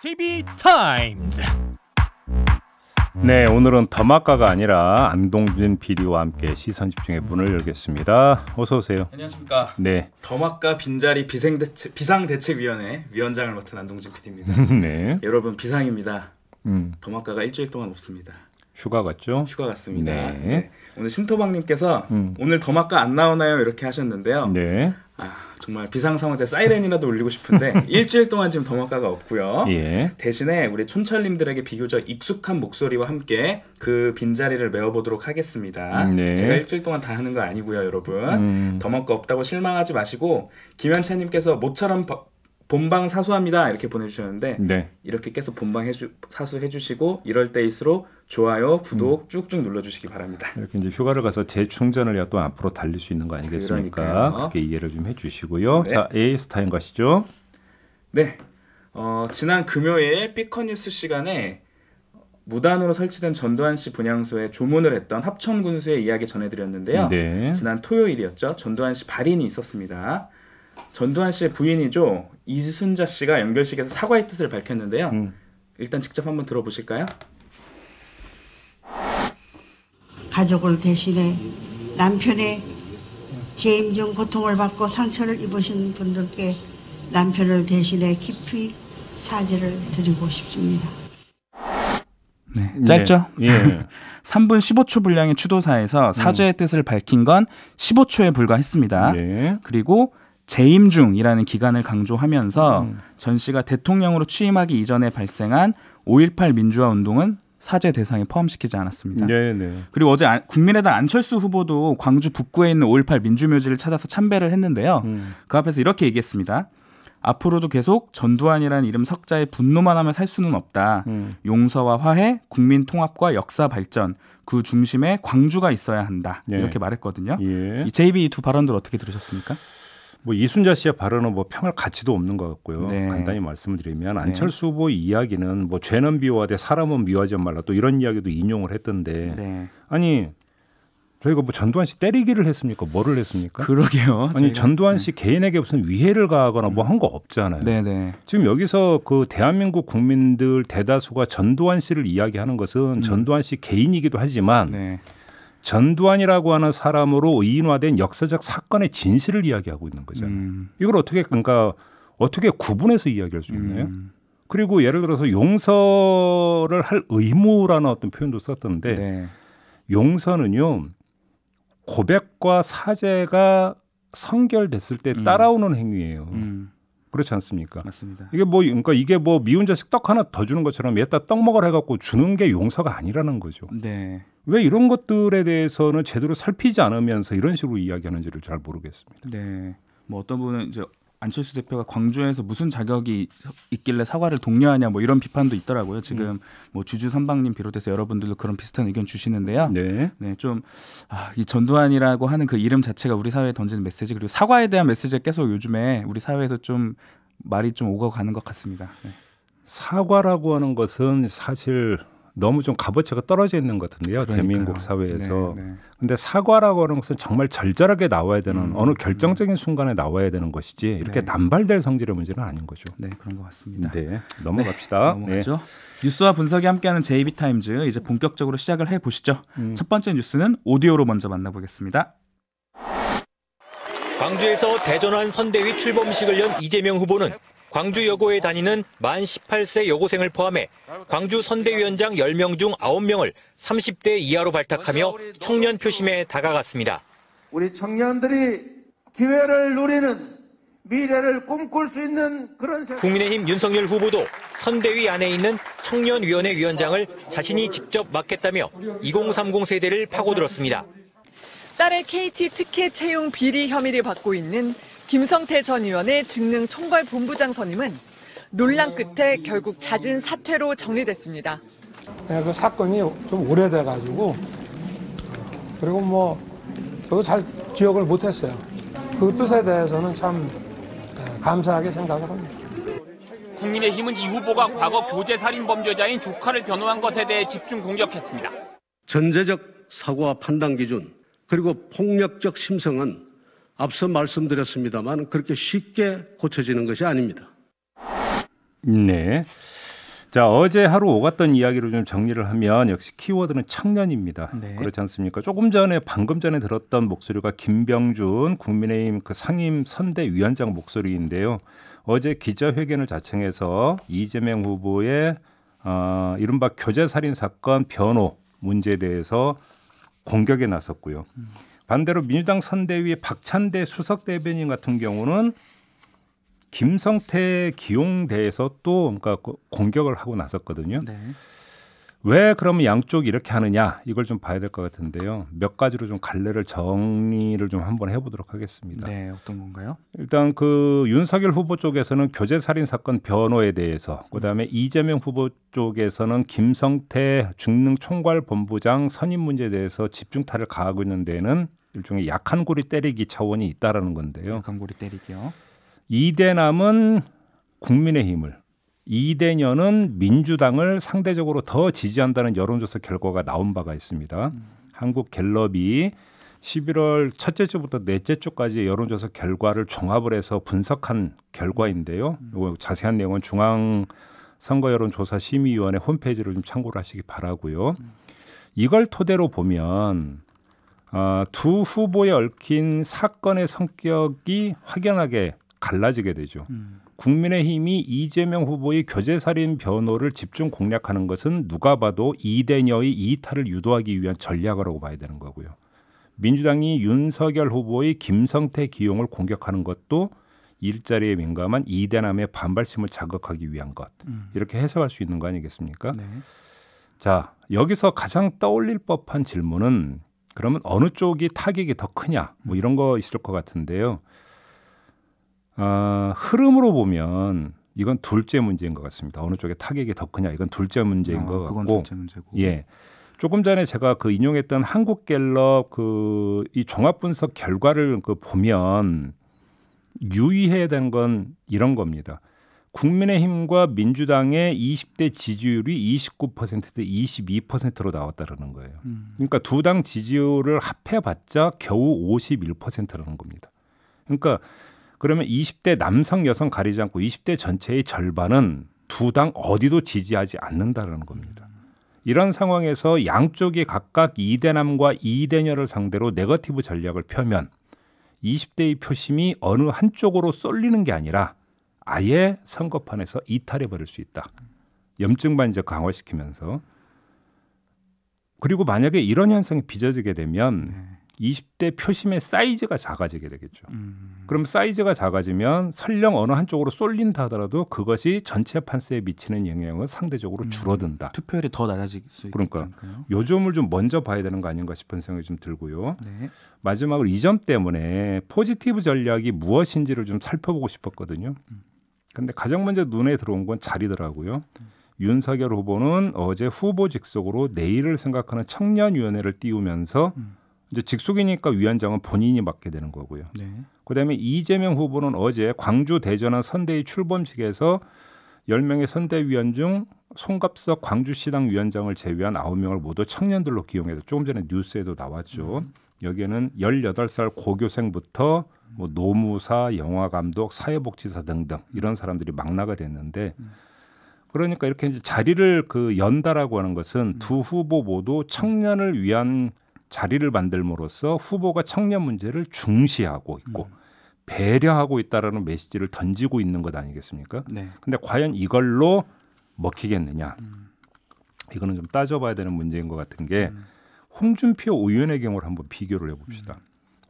JB 타임즈. 네, 오늘은 더마카가 아니라 안동진 PD와 함께 시선집중의 문을 열겠습니다. 어서 오세요. 안녕하십니까. 네. 더마카 빈자리 비상대책위원회 위원장을 맡은 안동진 PD입니다. 네. 여러분 비상입니다. 더마카가 일주일 동안 없습니다. 휴가 갔죠? 휴가 갔습니다. 네. 네. 오늘 신토박님께서 오늘 더마카 안 나오나요? 이렇게 하셨는데요. 네. 정말 비상상황제 사이렌이라도 울리고 싶은데 일주일 동안 지금 더마카가 없고요. 예. 대신에 우리 촌철님들에게 비교적 익숙한 목소리와 함께 그 빈자리를 메워보도록 하겠습니다. 네. 제가 일주일 동안 다 하는 거 아니고요, 여러분. 더마카 없다고 실망하지 마시고 김현채님께서 모처럼 본방 사수합니다 이렇게 보내주셨는데 네. 이렇게 계속 본방 사수해주시고 이럴 때일수록 좋아요, 구독 쭉쭉 눌러주시기 바랍니다. 이렇게 이제 휴가를 가서 재충전을 해야 또 앞으로 달릴 수 있는 거 아니겠습니까? 그러니까요. 그렇게 이해를 좀 해주시고요. 네. 자, A스타임 가시죠. 네, 지난 금요일 삐커뉴스 시간에 무단으로 설치된 전두환 씨 분향소에 조문을 했던 합천군수의 이야기 전해드렸는데요. 네. 지난 토요일이었죠. 전두환 씨 발인이 있었습니다. 전두환 씨의 부인이죠. 이순자 씨가 연결식에서 사과의 뜻을 밝혔는데요. 일단 직접 한번 들어보실까요? 가족을 대신해 남편의 재임 중 고통을 받고 상처를 입으신 분들께 남편을 대신해 깊이 사죄를 드리고 싶습니다. 네, 짧죠? 네. 예. 3분 15초 분량의 추도사에서 사죄의 뜻을 밝힌 건 15초에 불과했습니다. 네. 그리고 재임 중이라는 기간을 강조하면서 전 씨가 대통령으로 취임하기 이전에 발생한 5.18 민주화 운동은 사죄 대상에 포함시키지 않았습니다. 네, 네. 그리고 어제 국민의당 안철수 후보도 광주 북구에 있는 5.18 민주묘지를 찾아서 참배를 했는데요. 그 앞에서 이렇게 얘기했습니다. 앞으로도 계속 전두환이라는 이름 석자에 분노만 하며 살 수는 없다. 용서와 화해, 국민 통합과 역사 발전, 그 중심에 광주가 있어야 한다. 네. 이렇게 말했거든요. 예. 이 JB 두 발언들 어떻게 들으셨습니까? 뭐 이순자 씨의 발언은 뭐 평할 가치도 없는 것 같고요. 네. 간단히 말씀드리면 안철수 후보 이야기는 뭐 죄는 미워하되 사람은 미워하지 말라 또 이런 이야기도 인용을 했던데 네. 아니 저희가 뭐 전두환 씨 때리기를 했습니까? 뭐를 했습니까? 그러게요. 아니 전두환 씨 개인에게 무슨 위해를 가하거나 뭐 한 거 없잖아요. 네네. 지금 여기서 그 대한민국 국민들 대다수가 전두환 씨를 이야기하는 것은 전두환 씨 개인이기도 하지만 네. 전두환이라고 하는 사람으로 의인화된 역사적 사건의 진실을 이야기하고 있는 거잖아요. 이걸 어떻게 그러니까 어떻게 구분해서 이야기할 수 있나요? 그리고 예를 들어서 용서를 할 의무라는 어떤 표현도 썼던데 네. 용서는요 고백과 사죄가 성결됐을 때 따라오는 행위예요. 그렇지 않습니까? 맞습니다. 이게 뭐 그러니까 이게 뭐 미운 자식 떡 하나 더 주는 것처럼 얘따 떡 먹으라 해갖고 주는 게 용서가 아니라는 거죠. 네. 왜 이런 것들에 대해서는 제대로 살피지 않으면서 이런 식으로 이야기하는지를 잘 모르겠습니다. 네. 뭐 어떤 분은 이제 안철수 대표가 광주에서 무슨 자격이 있길래 사과를 독려하냐 뭐 이런 비판도 있더라고요. 지금 뭐 주주 선방님 비롯해서 여러분들도 그런 비슷한 의견 주시는데요. 네. 네, 좀 이 전두환이라고 하는 그 이름 자체가 우리 사회에 던지는 메시지 그리고 사과에 대한 메시지가 계속 요즘에 우리 사회에서 좀 말이 좀 오가가는 것 같습니다. 네. 사과라고 하는 것은 사실 너무 좀 값어치가 떨어져 있는 것 같은데요. 그러니까요. 대민국 사회에서. 네, 네. 근데 사과라고 하는 것은 정말 절절하게 나와야 되는 어느 결정적인 순간에 나와야 되는 것이지 이렇게 네. 남발될 성질의 문제는 아닌 거죠. 네, 그런 것 같습니다. 네, 넘어갑시다. 넘어가죠. 뉴스와 분석이 함께하는 JB타임즈 이제 본격적으로 시작을 해보시죠. 첫 번째 뉴스는 오디오로 먼저 만나보겠습니다. 광주에서 대전환 선대위 출범식을 연 이재명 후보는 광주 여고에 다니는 만 18세 여고생을 포함해 광주 선대위원장 10명 중 9명을 30대 이하로 발탁하며 청년 표심에 다가갔습니다. 우리 청년들이 기회를 누리는 미래를 꿈꿀 수 있는 그런 세상. 국민의힘 윤석열 후보도 선대위 안에 있는 청년위원회 위원장을 자신이 직접 맡겠다며 2030 세대를 파고들었습니다. 딸의 KT 특혜 채용 비리 혐의를 받고 있는 김성태 전 의원의 직능 총괄 본부장 선임은 논란 끝에 결국 잦은 사퇴로 정리됐습니다. 네, 그 사건이 좀 오래돼가지고 그리고 뭐 저도 잘 기억을 못했어요. 그 뜻에 대해서는 참 감사하게 생각을 합니다. 국민의힘은 이 후보가 과거 교제 살인 범죄자인 조카를 변호한 것에 대해 집중 공격했습니다. 전제적 사고와 판단 기준 그리고 폭력적 심성은 앞서 말씀드렸습니다만 그렇게 쉽게 고쳐지는 것이 아닙니다. 네. 자, 어제 하루 오갔던 이야기로 좀 정리를 하면 역시 키워드는 청년입니다. 네. 그렇지 않습니까? 방금 전에 들었던 목소리가 김병준 국민의힘 그 상임 선대위원장 목소리인데요. 어제 기자회견을 자청해서 이재명 후보의 이른바 교제살인 사건 변호 문제에 대해서 공격에 나섰고요. 반대로 민주당 선대위 박찬대 수석 대변인 같은 경우는 김성태 기용대에서 또 그러니까 공격을 하고 나섰거든요. 네. 왜 그러면 양쪽이 이렇게 하느냐 이걸 좀 봐야 될 것 같은데요. 몇 가지로 좀 갈래를 정리를 좀 한번 해보도록 하겠습니다. 네, 어떤 건가요? 일단 그 윤석열 후보 쪽에서는 교제살인 사건 변호에 대해서, 그다음에 이재명 후보 쪽에서는 김성태 중능총괄본부장 선임 문제에 대해서 집중타를 가하고 있는 데에는 일종의 약한 고리 때리기 차원이 있다라는 건데요. 약한 고리 때리기요. 이대남은 국민의힘을, 이대녀는 민주당을 상대적으로 더 지지한다는 여론조사 결과가 나온 바가 있습니다. 한국갤럽이 11월 첫째 주부터 넷째 주까지 여론조사 결과를 종합을 해서 분석한 결과인데요. 자세한 내용은 중앙선거여론조사심의위원회 홈페이지를 좀 참고를 하시기 바라고요. 이걸 토대로 보면 두 후보에 얽힌 사건의 성격이 확연하게 갈라지게 되죠. 국민의힘이 이재명 후보의 교제살인 변호를 집중 공략하는 것은 누가 봐도 이대녀의 이탈을 유도하기 위한 전략이라고 봐야 되는 거고요. 민주당이 윤석열 후보의 김성태 기용을 공격하는 것도 일자리에 민감한 이대남의 반발심을 자극하기 위한 것. 이렇게 해석할 수 있는 거 아니겠습니까? 네. 자, 여기서 가장 떠올릴 법한 질문은 그러면 어느 쪽이 타격이 더 크냐? 뭐 이런 거 있을 것 같은데요. 흐름으로 보면 이건 둘째 문제인 것 같습니다. 어느 쪽에 타격이 더 크냐? 이건 둘째 문제인 것 같고. 그건 둘째 문제고. 예. 조금 전에 제가 그 인용했던 한국갤럽 그 이 종합 분석 결과를 그 보면 유의해야 되는 건 이런 겁니다. 국민의힘과 민주당의 20대 지지율이 29%대 22%로 나왔다는 거예요. 그러니까 두 당 지지율을 합해봤자 겨우 51%라는 겁니다. 그러니까 그러면 20대 남성 여성 가리지 않고 20대 전체의 절반은 두 당 어디도 지지하지 않는다는 겁니다. 이런 상황에서 양쪽이 각각 이대남과 이대녀를 상대로 네거티브 전략을 펴면 20대의 표심이 어느 한쪽으로 쏠리는 게 아니라 아예 선거판에서 이탈해버릴 수 있다. 염증만 이제 강화시키면서. 그리고 만약에 이런 현상이 빚어지게 되면 20대 표심의 사이즈가 작아지게 되겠죠. 그럼 사이즈가 작아지면 설령 어느 한쪽으로 쏠린다 하더라도 그것이 전체 판세에 미치는 영향은 상대적으로 줄어든다. 투표율이 더 낮아질 수 있겠죠. 그러니까 요 점을 좀 먼저 봐야 되는 거 아닌가 싶은 생각이 좀 들고요. 네. 마지막으로 이 점 때문에 포지티브 전략이 무엇인지를 좀 살펴보고 싶었거든요. 근데 가장 먼저 눈에 들어온 건 자리더라고요. 윤석열 후보는 어제 후보 직속으로 내일을 생각하는 청년위원회를 띄우면서 이제 직속이니까 위원장은 본인이 맡게 되는 거고요. 네. 그다음에 이재명 후보는 어제 광주 대전항 선대위 출범식에서 10명의 선대위원 중 송갑석 광주시당 위원장을 제외한 9명을 모두 청년들로 기용해서 조금 전에 뉴스에도 나왔죠. 여기에는 18살 고교생부터 뭐 노무사, 영화감독, 사회복지사 등등 이런 사람들이 망라가 됐는데 그러니까 이렇게 이제 자리를 그 연다라고 하는 것은 두 후보 모두 청년을 위한 자리를 만들므로써 후보가 청년 문제를 중시하고 있고 배려하고 있다라는 메시지를 던지고 있는 것 아니겠습니까? 네. 근데 과연 이걸로 먹히겠느냐? 이거는 좀 따져봐야 되는 문제인 것 같은 게 홍준표 의원의 경우를 한번 비교를 해봅시다.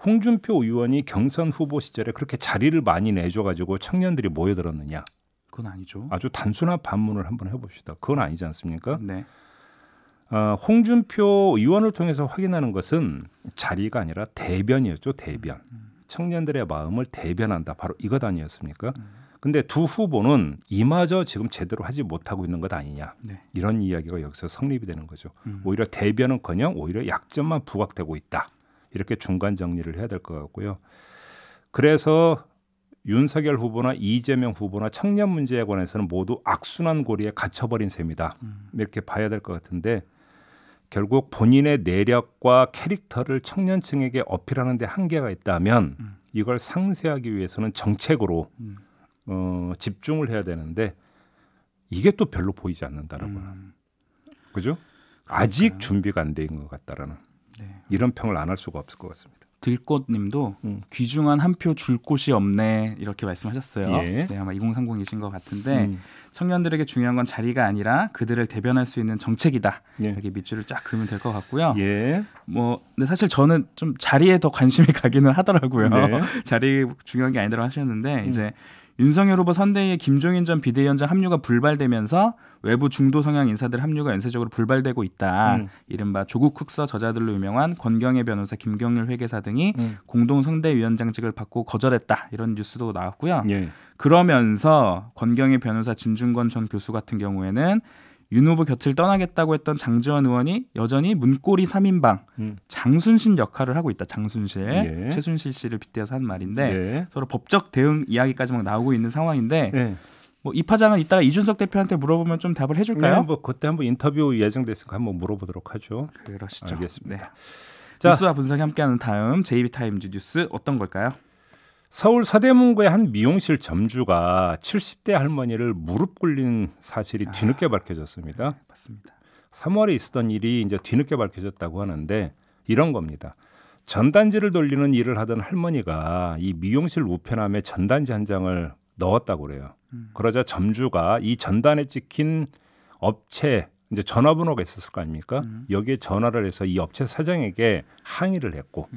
홍준표 의원이 경선 후보 시절에 그렇게 자리를 많이 내줘가지고 청년들이 모여들었느냐? 그건 아니죠. 아주 단순한 반문을 한번 해봅시다. 그건 아니지 않습니까? 네. 홍준표 의원을 통해서 확인하는 것은 자리가 아니라 대변이었죠. 대변. 청년들의 마음을 대변한다. 바로 이것 아니었습니까? 근데 두 후보는 이마저 지금 제대로 하지 못하고 있는 것 아니냐. 네. 이런 이야기가 여기서 성립이 되는 거죠. 오히려 대변은커녕 오히려 약점만 부각되고 있다. 이렇게 중간 정리를 해야 될 것 같고요. 그래서 윤석열 후보나 이재명 후보나 청년 문제에 관해서는 모두 악순환 고리에 갇혀버린 셈이다. 이렇게 봐야 될 것 같은데 결국 본인의 내력과 캐릭터를 청년층에게 어필하는 데 한계가 있다면 이걸 상쇄하기 위해서는 정책으로 집중을 해야 되는데 이게 또 별로 보이지 않는다라고 하는. 그죠? 아직 준비가 안 된 것 같다라는 이런 평을 안 할 수가 없을 것 같습니다. 들꽃님도 귀중한 한 표 줄 곳이 없네 이렇게 말씀하셨어요. 예. 네, 아마 2030이신 것 같은데 청년들에게 중요한 건 자리가 아니라 그들을 대변할 수 있는 정책이다. 예. 여기 밑줄을 쫙 그으면 될 것 같고요. 예. 근데 사실 저는 좀 자리에 더 관심이 가기는 하더라고요. 네. 자리 중요한 게 아니라고 하셨는데 이제 윤석열 후보 선대위의 김종인 전 비대위원장 합류가 불발되면서 외부 중도 성향 인사들 합류가 연쇄적으로 불발되고 있다. 이른바 조국 흑서 저자들로 유명한 권경애 변호사, 김경률 회계사 등이 공동 선대위원장직을 받고 거절했다. 이런 뉴스도 나왔고요. 예. 그러면서 권경애 변호사, 진중권 전 교수 같은 경우에는 윤 후보 곁을 떠나겠다고 했던 장지원 의원이 여전히 문고리 3인방 장순신 역할을 하고 있다. 장순실, 예. 최순실 씨를 빗대어서 한 말인데 예. 서로 법적 대응 이야기까지 막 나오고 있는 상황인데 예. 이 파장은 이따가 이준석 대표한테 물어보면 좀 답을 해줄까요? 네, 그때 한번 인터뷰 예정됐으니까 한번 물어보도록 하죠. 그러시죠. 알겠습니다. 네. 자, 뉴스와 분석이 함께하는 다음 JB타임즈 뉴스 어떤 걸까요? 서울 서대문구의 한 미용실 점주가 70대 할머니를 무릎 꿇린 사실이 뒤늦게 밝혀졌습니다. 맞습니다. 3월에 있었던 일이 이제 뒤늦게 밝혀졌다고 하는데 이런 겁니다. 전단지를 돌리는 일을 하던 할머니가 이 미용실 우편함에 전단지 한 장을 넣었다고 그래요. 그러자 점주가 이 전단에 찍힌 업체 이제 전화번호가 있었을 거 아닙니까? 여기에 전화를 해서 이 업체 사장에게 항의를 했고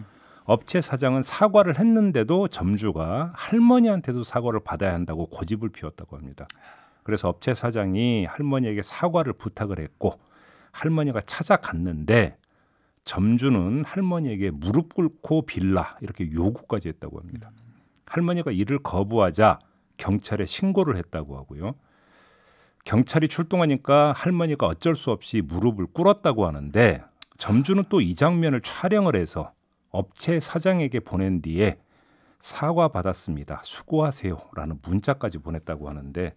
업체 사장은 사과를 했는데도 점주가 할머니한테도 사과를 받아야 한다고 고집을 피웠다고 합니다. 그래서 업체 사장이 할머니에게 사과를 부탁을 했고 할머니가 찾아갔는데 점주는 할머니에게 무릎 꿇고 빌라 이렇게 요구까지 했다고 합니다. 할머니가 이를 거부하자 경찰에 신고를 했다고 하고요. 경찰이 출동하니까 할머니가 어쩔 수 없이 무릎을 꿇었다고 하는데 점주는 또 이 장면을 촬영을 해서 업체 사장에게 보낸 뒤에 사과받았습니다. 수고하세요라는 문자까지 보냈다고 하는데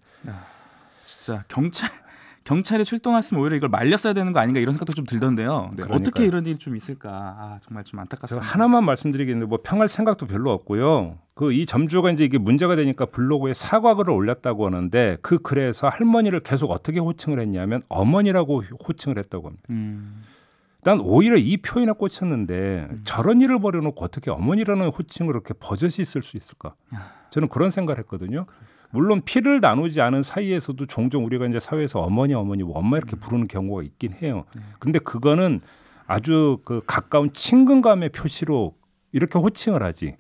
진짜 경찰이 출동했으면 오히려 이걸 말렸어야 되는 거 아닌가 이런 생각도 좀 들던데요. 네, 어떻게 이런 일이 좀 있을까? 정말 좀 안타깝습니다. 하나만 말씀드리겠는데 뭐 평할 생각도 별로 없고요. 이 점주가 이제 이게 문제가 되니까 블로그에 사과글을 올렸다고 하는데 그 글에서 할머니를 계속 어떻게 호칭을 했냐면 어머니라고 호칭을 했다고 합니다. 난 오히려 이 표현에 꽂혔는데 저런 일을 벌여놓고 어떻게 어머니라는 호칭을 이렇게 버젓이 쓸 수 있을까? 저는 그런 생각을 했거든요. 물론 피를 나누지 않은 사이에서도 종종 우리가 이제 사회에서 어머니, 엄마 이렇게 부르는 경우가 있긴 해요. 근데 그거는 아주 그 가까운 친근감의 표시로 이렇게 호칭을 하지.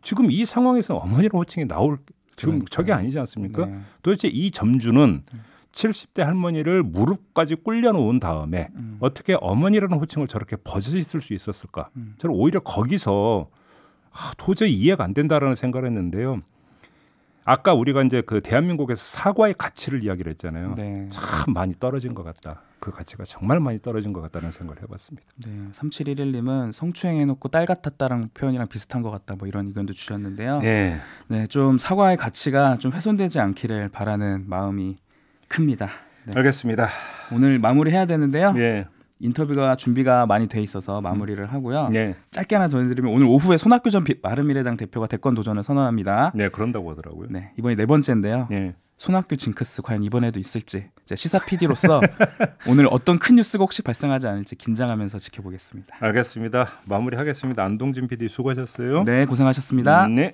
지금 이 상황에서 어머니라는 호칭이 나올 지금 저게 아니지 않습니까? 네. 도대체 이 점주는 70대 할머니를 무릎까지 꿇려놓은 다음에 어떻게 어머니라는 호칭을 저렇게 버젓이 쓸 수 있었을까? 저는 오히려 거기서 도저히 이해가 안 된다라는 생각을 했는데요. 아까 우리가 이제 그 대한민국에서 사과의 가치를 이야기를 했잖아요. 네. 참 많이 떨어진 것 같다. 그 가치가 정말 많이 떨어진 것 같다는 생각을 해봤습니다. 네, 3711님은 성추행해놓고 딸 같았다라는 표현이랑 비슷한 것 같다. 뭐 이런 의견도 주셨는데요. 네, 좀 사과의 가치가 좀 훼손되지 않기를 바라는 마음이 큽니다. 네. 알겠습니다. 오늘 마무리해야 되는데요. 네. 인터뷰가 준비가 많이 돼 있어서 마무리를 하고요. 네. 짧게 하나 전해드리면 오늘 오후에 손학규 전 바른미래당 대표가 대권 도전을 선언합니다. 네, 그런다고 하더라고요. 네, 이번이 4번째인데요. 네. 손학규 징크스 과연 이번에도 있을지 시사 PD로서 오늘 어떤 큰 뉴스가 혹시 발생하지 않을지 긴장하면서 지켜보겠습니다. 알겠습니다. 마무리하겠습니다. 안동진 PD 수고하셨어요. 네, 고생하셨습니다. 네.